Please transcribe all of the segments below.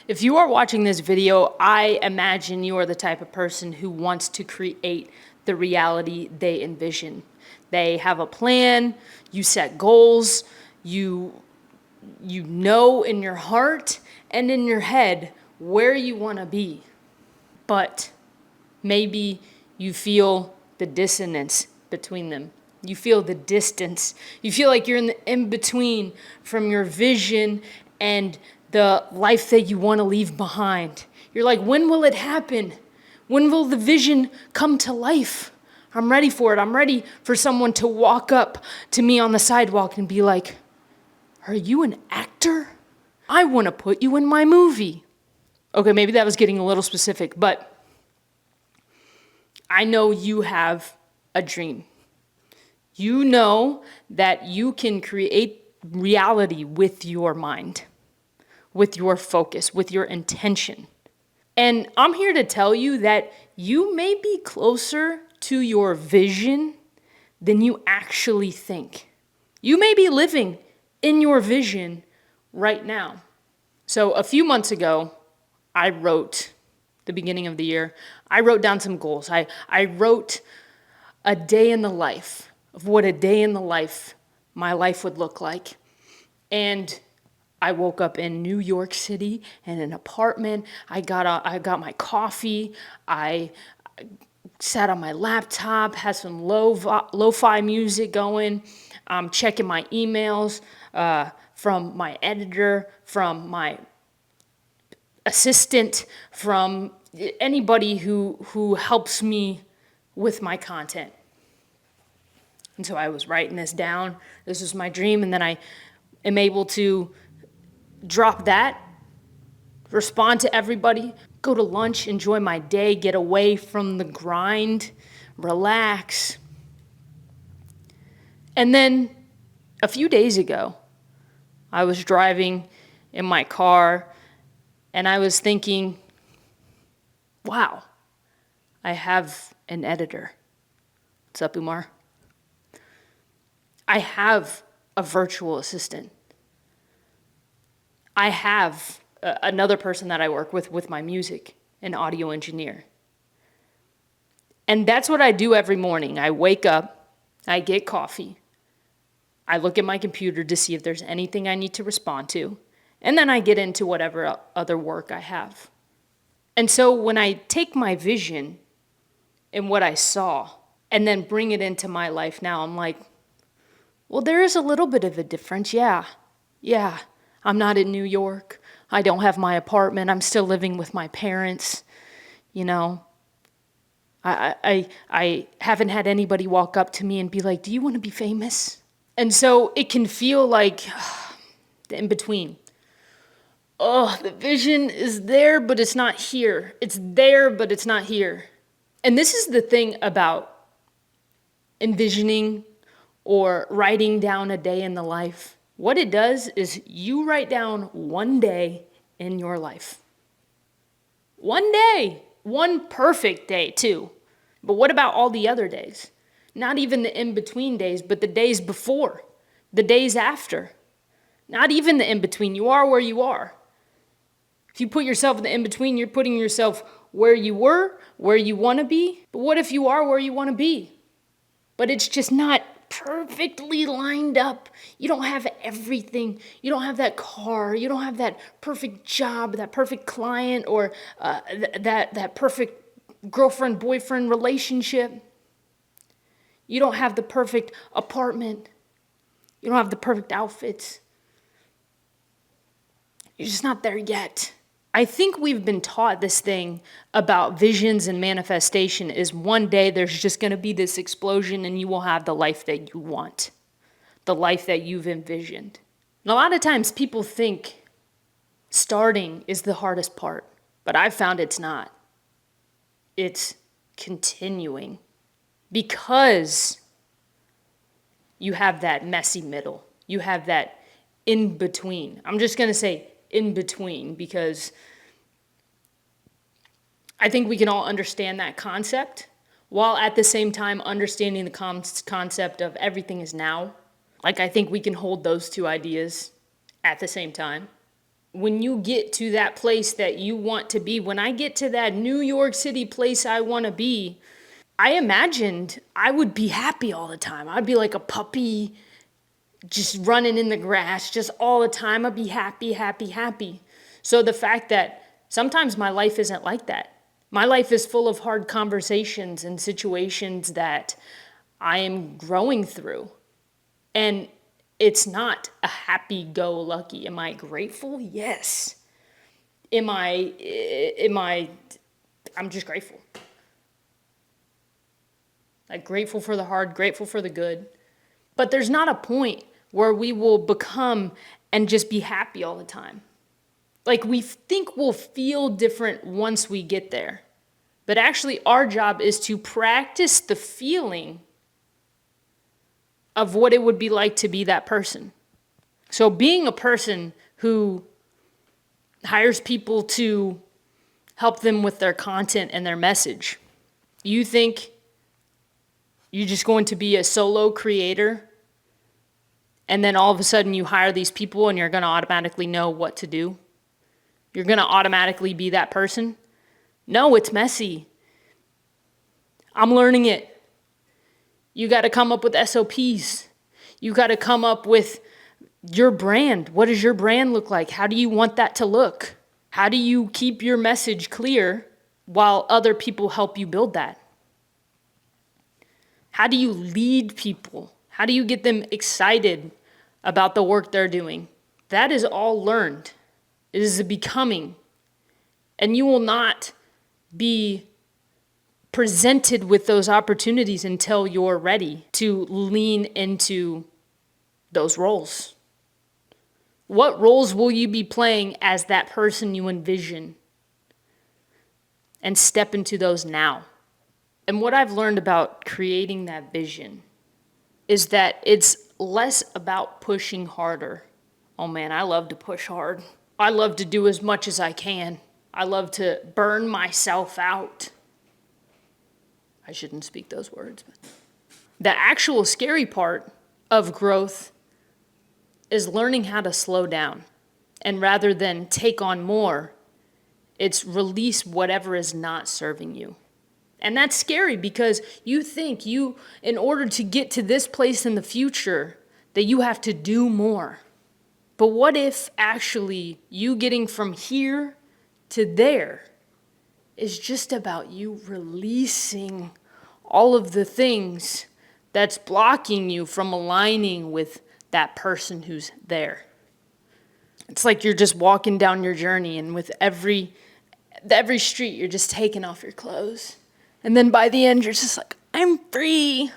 If you are watching this video, I imagine you are the type of person who wants to create the reality they envision. They have a plan, you set goals, you know in your heart and in your head where you want to be. But maybe you feel the dissonance between them. You feel the distance. You feel like you're in the in-between from your vision and the life that you want to leave behind. You're like, when will it happen? When will the vision come to life? I'm ready for it. I'm ready for someone to walk up to me on the sidewalk and be like, are you an actor? I want to put you in my movie. Okay, maybe that was getting a little specific, but I know you have a dream. You know that you can create reality with your mind, with your focus, with your intention. And I'm here to tell you that you may be closer to your vision than you actually think. You may be living in your vision right now. So a few months ago, the beginning of the year, I wrote down some goals. I wrote a day in the life of what a day in the life, my life would look like. And I woke up in New York City in an apartment. I got my coffee. I sat on my laptop, had some lo-fi music going, checking my emails from my editor, from my assistant, from anybody who helps me with my content. And so I was writing this down. This was my dream. And then I am able to drop that, respond to everybody, go to lunch, enjoy my day, get away from the grind, relax. And then a few days ago, I was driving in my car and I was thinking, wow, I have an editor. What's up, Umar? I have a virtual assistant. I have another person that I work with my music, an audio engineer. And that's what I do every morning. I wake up, I get coffee, I look at my computer to see if there's anything I need to respond to, and then I get into whatever other work I have. And so when I take my vision and what I saw and then bring it into my life now, I'm like, well, there is a little bit of a difference, yeah. I'm not in New York. I don't have my apartment. I'm still living with my parents. You know, I haven't had anybody walk up to me and be like, do you want to be famous? And so it can feel like the in-between. Oh, the vision is there, but it's not here. It's there, but it's not here. And this is the thing about envisioning or writing down a day in the life. What it does is you write down one day in your life. One day, one perfect day too. But what about all the other days? Not even the in-between days, but the days before, the days after. Not even the in-between. You are where you are. If you put yourself in the in-between, you're putting yourself where you were, where you want to be. But what if you are where you want to be? But it's just not perfectly lined up. You don't have everything. You don't have that car. You don't have that perfect job, that perfect client, or that perfect girlfriend-boyfriend relationship. You don't have the perfect apartment. You don't have the perfect outfits. You're just not there yet. I think we've been taught this thing about visions and manifestation is one day there's just going to be this explosion and you will have the life that you want, the life that you've envisioned. And a lot of times people think starting is the hardest part, but I've found it's not. It's continuing because you have that messy middle. You have that in between. I'm just going to say in between because I think we can all understand that concept while at the same time understanding the concept of everything is now. Like I think we can hold those two ideas at the same time. when you get to that place that you want to be, when I get to that New York City place I want to be, I imagined I would be happy all the time. I'd be like a puppy just running in the grass just all the time. I'd be happy, happy, happy. So the fact that sometimes my life isn't like that. My life is full of hard conversations and situations that I am growing through. And it's not a happy-go-lucky. Am I grateful? Yes. I'm just grateful. Like grateful for the hard, grateful for the good. But there's not a point where we will become and just be happy all the time. Like we think we'll feel different once we get there. But actually our job is to practice the feeling of what it would be like to be that person. So being a person who hires people to help them with their content and their message, you think you're just going to be a solo creator and then all of a sudden you hire these people and you're going to automatically know what to do? You're going to automatically be that person? No, it's messy. I'm learning it. You got to come up with SOPs. You got to come up with your brand. What does your brand look like? How do you want that to look? How do you keep your message clear while other people help you build that? How do you lead people? How do you get them excited about the work they're doing? That is all learned. It is a becoming. And you will not be presented with those opportunities until you're ready to lean into those roles. What roles will you be playing as that person you envision? And step into those now. And what I've learned about creating that vision is that it's less about pushing harder. Oh man, I love to push hard. I love to do as much as I can. I love to burn myself out. I shouldn't speak those words. But the actual scary part of growth is learning how to slow down. And rather than take on more, it's release whatever is not serving you. And that's scary because you think in order to get to this place in the future, that you have to do more. But what if actually you getting from here to there is just about you releasing all of the things that's blocking you from aligning with that person who's there? It's like you're just walking down your journey, and with every street, you're just taking off your clothes. And then by the end, you're just like, I'm free.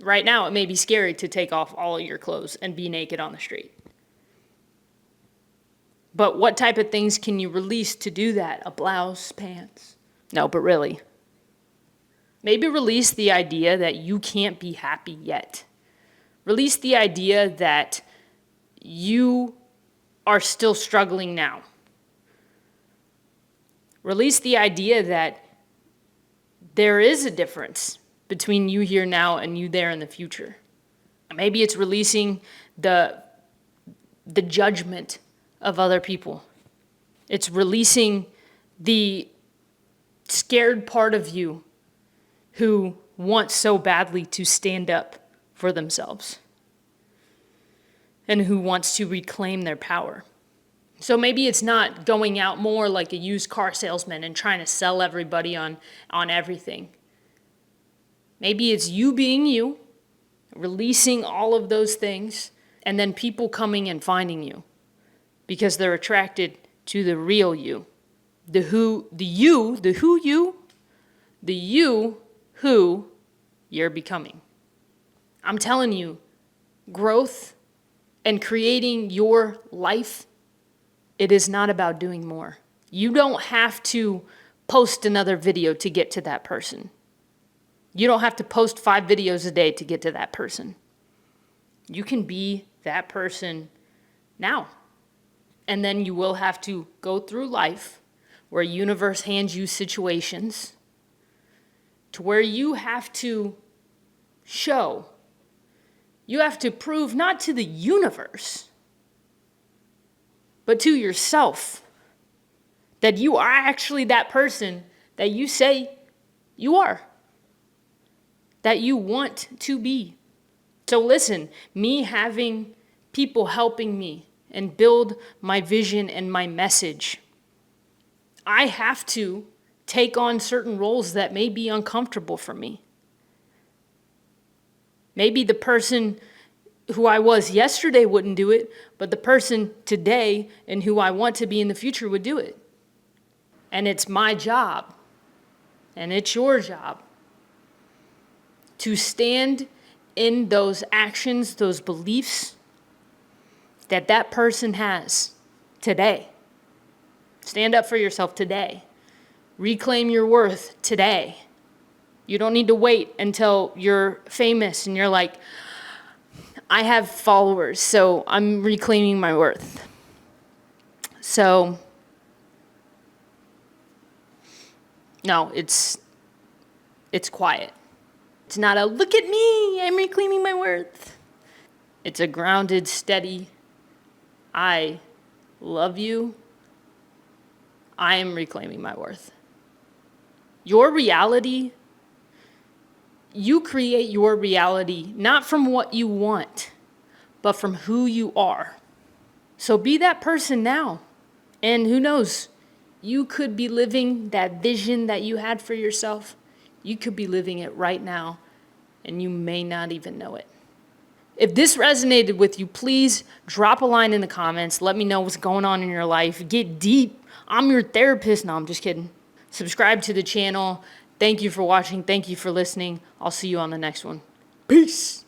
Right now, it may be scary to take off all of your clothes and be naked on the street. But what type of things can you release to do that? A blouse, pants? No, but really. Maybe release the idea that you can't be happy yet. Release the idea that you are still struggling now. Release the idea that there is a difference between you here now and you there in the future. Maybe it's releasing the judgment of other people. It's releasing the scared part of you who wants so badly to stand up for themselves and who wants to reclaim their power. So maybe it's not going out more like a used car salesman and trying to sell everybody on everything. Maybe it's you being you, releasing all of those things, and then people coming and finding you because they're attracted to the real you. The you who you're becoming. I'm telling you, growth and creating your life, it is not about doing more. You don't have to post another video to get to that person. You don't have to post 5 videos a day to get to that person. You can be that person now. And then you will have to go through life where universe hands you situations to where you have to show, you have to prove not to the universe, but to yourself. That you are actually that person that you say you are. That you want to be. So listen, me having people helping me and build my vision and my message, I have to take on certain roles that may be uncomfortable for me. Maybe the person who I was yesterday wouldn't do it, but the person today and who I want to be in the future would do it. And it's my job, and it's your job, to stand in those actions, those beliefs that that person has today. Stand up for yourself today. Reclaim your worth today. You don't need to wait until you're famous and you're like, I have followers, so I'm reclaiming my worth. So, no, it's quiet. It's not a look at me, I'm reclaiming my worth. It's a grounded, steady, I love you. I am reclaiming my worth. Your reality, you create your reality not from what you want, but from who you are. So be that person now. And who knows, you could be living that vision that you had for yourself. You could be living it right now, and you may not even know it. If this resonated with you, please drop a line in the comments. Let me know what's going on in your life. Get deep. I'm your therapist. No, I'm just kidding. Subscribe to the channel. Thank you for watching. Thank you for listening. I'll see you on the next one. Peace.